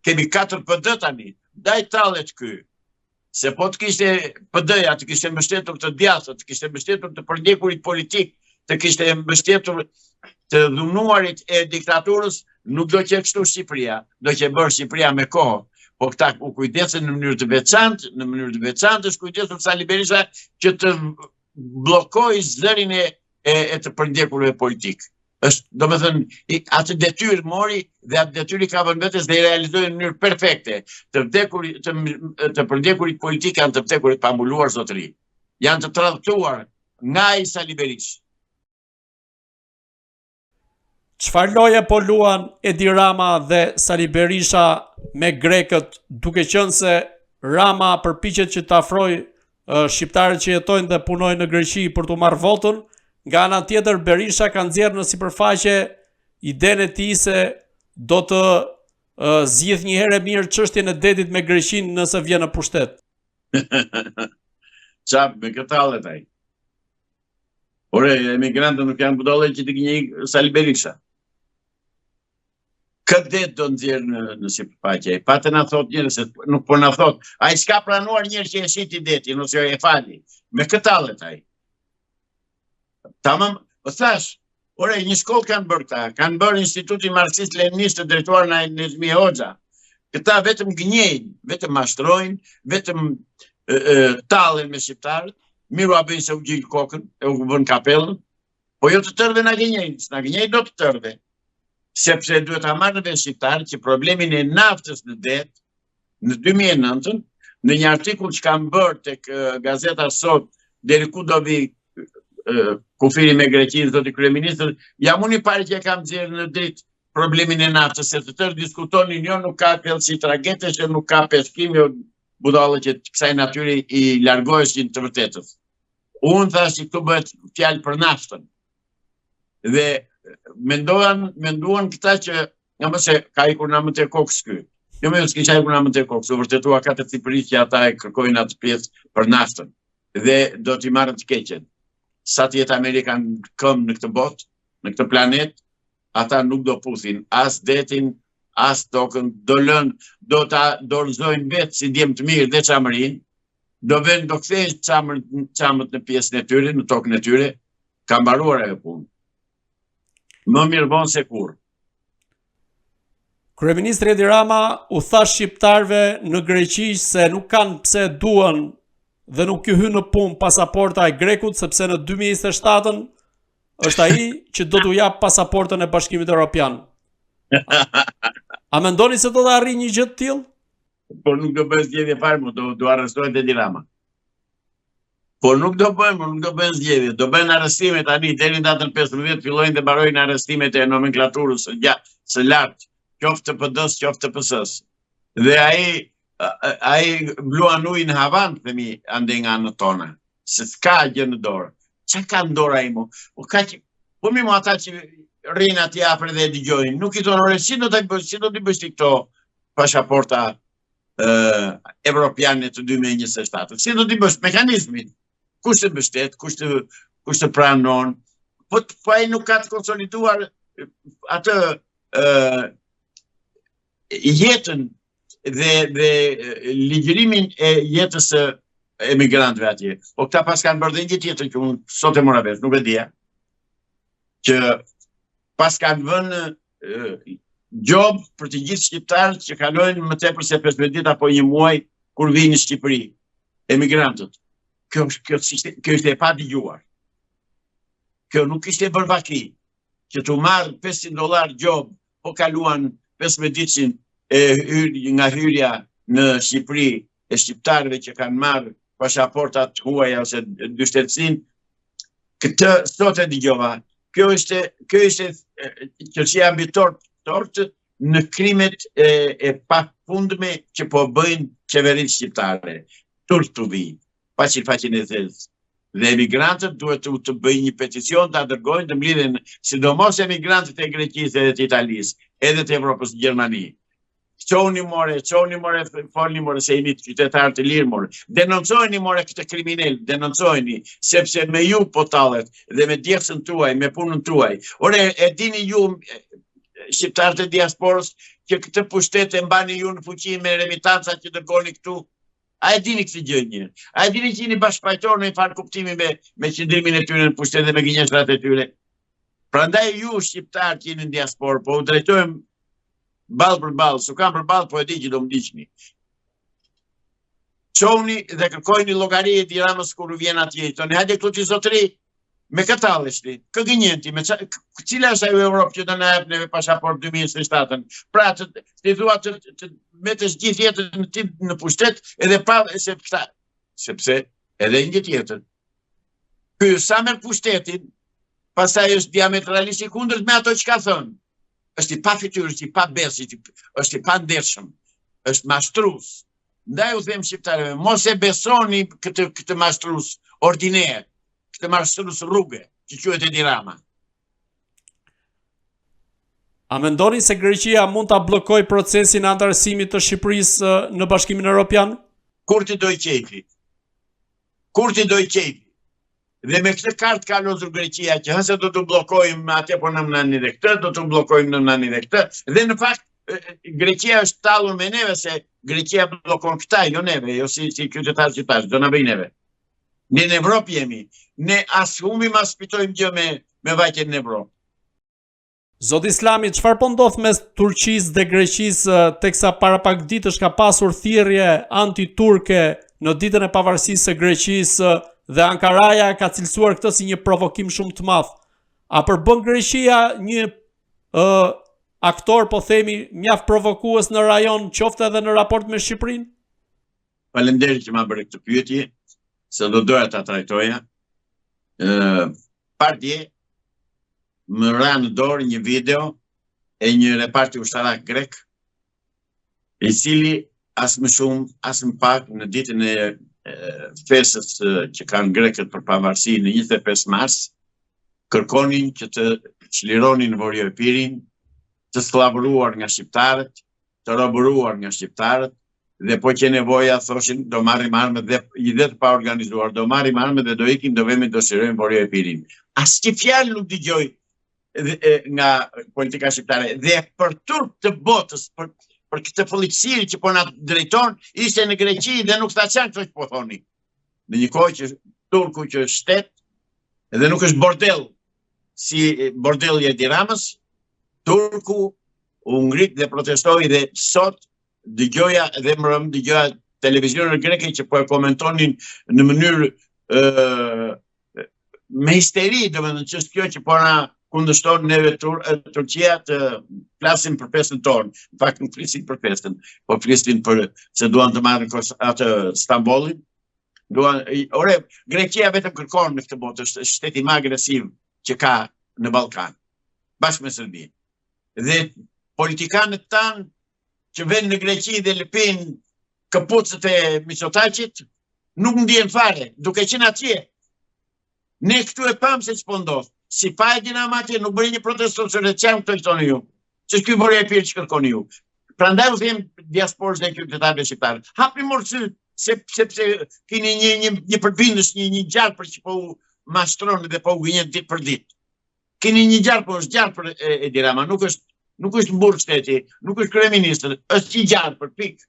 kemi 4 PD tani, daj tallet ky. Se po të kishte PD-ja, të kishte mbështetur të djathtë, të kishte mbështetur të përndjekurit politik, të kishte mbështetur të dhunuarit e diktaturës, nuk do që kështu Shqipëria, do që bërë Shqipëria me kohë. Po këta u kujdesën në mënyrë të veçantë, është kujdesur Sali Berisha që të bllokojë zërin e të përndjekurve politik. Do me thënë, atë detyrë mori dhe atë detyrë i ka vënë vetes dhe i realizoi në mënyrë perfekte. Të përndjekurit politik janë të vdekurit pa mbuluar zotëri. Janë të tradhtuar nga i Sali Berisha. Çfarë loje po luan Edi Rama dhe Sali Berisha me grekët, duke qenë se Rama përpiqet që të afrojë shqiptarët që jetojnë dhe punojnë në Greqi për të marrë votën, nga ana tjetër Berisha ka nxjerrë në sipërfaqe idenë e tij se do të zgjidh një herë mirë çështjen e detit me Greqinë nëse vjen në pushtet. Çap me këtë hallet ai. Ore, emigrantët nuk janë budollë që të gënjej Sali Berisha. Këtë det do nxjerrë në sipërfaqe. Pa të na thot njerëz se nuk po na thot. Ai s'ka planuar njerëz që e shiti detin ose e fali. Me këtë hallet ai. Tamam, o thash, ore, një shkollë kanë bërë këta, kanë bërë Institutin Marksist-Leninist të drejtuar në Nezmi Hoxha. Këta vetëm gënjejnë, vetëm mashtrojnë, vetëm tallen me shqiptarët, miru a bëjnë se u gjilë kokën, e u bën kapellën, po jo të tërve na gënjejnë, s'na gënjejnë do të tërve. Sepse duhet ta marrë vesh shqiptarët që problemin e naftës në det, në 2009, në një artikull që kam bërë tek Gazeta Sot, deri ku do vi kufiri me Greqinë, zoti kryeministër, jam unë i pari që e kam nxjerrë në dritë problemin e naftës, se të tërë diskutonin, jo nuk ka këllësi tragetesh, nuk ka peshkim, jo budallë që kësaj natyri i largoheshin të vërtetës. Unë thash që këtu bëhet fjalë për naftën. Dhe menduan këta që nga mëse ka ikur në mëte kokës ky. Jo me s'kisha ikur në mëte kokës, u vërtetua ka të Shqipërisë që ata e kërkojnë atë pjesë për naftën. Dhe do t'i marrën të keqen. Sa të jetë Amerika në këmbë në këtë botë, në këtë planet, ata nuk do puthin as detin, as tokën, do ta dorëzojnë vetë si djemë të mirë dhe çamërin, do kthejnë çamët në pjesën e tyre, në tokën e tyre, ka mbaruar ajo punë. Më mirë vonë se kurrë. Kryeministri Edi Rama u tha shqiptarëve në Greqi se nuk kanë pse duan dhe nuk i hyn në punë pasaporta e grekut, sepse në 2027 është ai që do t'u jap pasaportën e Bashkimit Evropian. A mendoni se do të arrijë një gjë të tillë? Po nuk do bëjë zgjedhje fare, do arrestohet Edi Rama. Po nuk do bëjnë zgjedhje, do bëjnë arrestime tani, deri në datën 15 fillojnë dhe mbarojnë arrestimet e nomenklaturës së lartë, qoftë të PD-s, qoftë të PS-s. Dhe ai bluan ujë në Havanë, themi ande nga anët tona, se s'ka gjë në dorë. Çka ka në dorë ai mo? Po mi mo ata që rrinë atje afër dhe e dëgjojnë, nuk i thonë ore, si do t'i bësh ti këto pasaporta evropiane të 2027? Si do t'i bësh mekanizmin? Kush të mbështet, kush të pranon? Po ai nuk ka të konsoliduar atë jetën dhe ligjërimin e jetës së emigrantëve atje. Po këta pas kanë bërë dhe një tjetër që unë sot e mora vesh, nuk e dija, që pas kanë vënë job për të gjithë shqiptarët që kalojnë më tepër se 15 ditë apo një muaj kur vinë në Shqipëri, emigrantët. Kjo ishte e pa dëgjuar. Kjo nuk ishte bërë vaki, që t'u marrë $500 job, po kaluan 15 ditësin nga hyrja në Shqipëri e shqiptarëve që kanë marrë pasaportat huaja ose dyshtetësin, këtë sot e dëgjova. Kjo ishte qërësia mbi tortë në krimet e pafundme që po bëjnë qeveritë shqiptare. Turp të vi, faqin e thellë. Dhe emigrantët duhet të bëjnë një peticion të dërgojnë të mblidhen sidomos emigrantët e Greqisë edhe të Italisë, edhe të Evropës në Gjermani. Qoni more, folni more se jeni qytetarë të lirë more. Denoncojni more këtë kriminal, denoncojni, sepse me ju po tallet dhe me djersën tuaj, me punën tuaj. Ore, e dini ju shqiptarët e diasporës që këtë pushtet e mbani ju në fuqi me remitanca që dërgoni këtu? A e dini këtë gjë një? A e dini që jeni bashkëpajtor në një farë kuptimi me qëndrimin e tyre në pushtet dhe me gënjeshtrat e tyre? Prandaj ju shqiptar që jeni në diasporë, po u drejtojmë ballë për ballë, su kam për ballë, po e di që do më diqni. Qovni dhe kërkojni llogari e Tiranës kur vjen atje. Toni hajde këtu ti zotëri me katalleshti, kë gënjenti, cila është ajo Europë që do na jep neve pasaport 2027-ën. Pra ti thua të metesh gjithë jetën në pushtet edhe pa sepse edhe një tjetër. Ky sa merr pushtetin, pastaj është diametralisht i kundërt me ato që ka thënë. Është i pa fytyrë, është i pa bes, është i pa ndershëm, është mashtrues. Ndaj u them shqiptarëve, mos e besoni këtë mashtrues ordiner, këtë mashtrues rrugë, që quhet Edi Rama. A mendoni se Greqia mund ta bllokojë procesin e antarësimit të Shqipërisë në Bashkimin Evropian? Kur ti do i qefi? Kur ti do i qefi? Dhe me këtë kartë ka lozur Greqia që hëse do të bllokojmë atje po në mënani dhe këtë, do të bllokojmë në mënani dhe këtë. Dhe në fakt, Greqia është tallur me neve se Greqia bllokon këta, jo neve, jo si qytetarë që tash, do na bëj neve. Ne në Evropë jemi, ne as humbim as fitojmë gjë me vajtjen në Evropë. Zot Islami, çfarë po ndodh mes Turqisë dhe Greqisë teksa para pak ditësh ka pasur thirrje anti-turke në ditën e pavarësisë së Greqisë dhe Ankaraja ka cilësuar këtë si një provokim shumë të madh. A përbën Greqia një aktor, po themi, mjaft provokues në rajon, qoftë edhe në raport me Shqipërinë? Faleminderit që ma bëre këtë pyetje, se do doja ta trajtoja. Partje më ra në dorë një video e një reparti ushtarak grek, i cili as më shumë, as më pak në ditën e festës që kanë grekët për pavarësi në 25 mars, kërkonin që të çlironin Vori Epirin, të sllavoruar nga shqiptarët, të roburuar nga shqiptarët, dhe po që nevoja thoshin do marrim armët dhe të pa organizuar, do marrim armët dhe do ikim, do vemi do shirojmë Vori Epirin. Asnjë fjalë nuk dëgjoj nga politika shqiptare, dhe për turp të botës, për këtë policiri që po na drejton, ishte në Greqi dhe nuk tha çan këto që po thoni. Në një kohë që Turku që është shtet, dhe nuk është bordel, si bordelli i Edi Ramës, Turku u ngrit dhe protestoi dhe sot dëgjoja dhe mbrëm dëgjoja televizionet greke që po e komentonin në mënyrë me histeri, domethënë ç'është kjo që po na kundërshton neve Turqia të flasin për festën tonë. Në fakt nuk flisin për festën, po flisin për se duan të marrin atë Stambollin. Greqia vetëm kërkon në këtë botë, është shteti më agresiv që ka në Ballkan, bashkë me Serbinë. Dhe politikanët tanë që vënë në Greqi dhe lëpin këpucët e Mitsotakit, nuk ndjen fare, duke qenë atje. Ne këtu e pam se ç'po ndodh. Si pa e dinam atje, nuk bëri një protestë sociale, çfarë këto thonë ju? Që ky Vori Epir që kërkoni ju. Prandaj u them diasporës dhe qytetarëve shqiptarë, hapni morsy, sepse keni një përbindës, një gjarpër që po u mashtron dhe po u gënjen ditë për ditë. Keni një gjarpër, është gjarpër Edi Rama, nuk është burr shteti, nuk është kryeminist, është i gjarpër, pikë.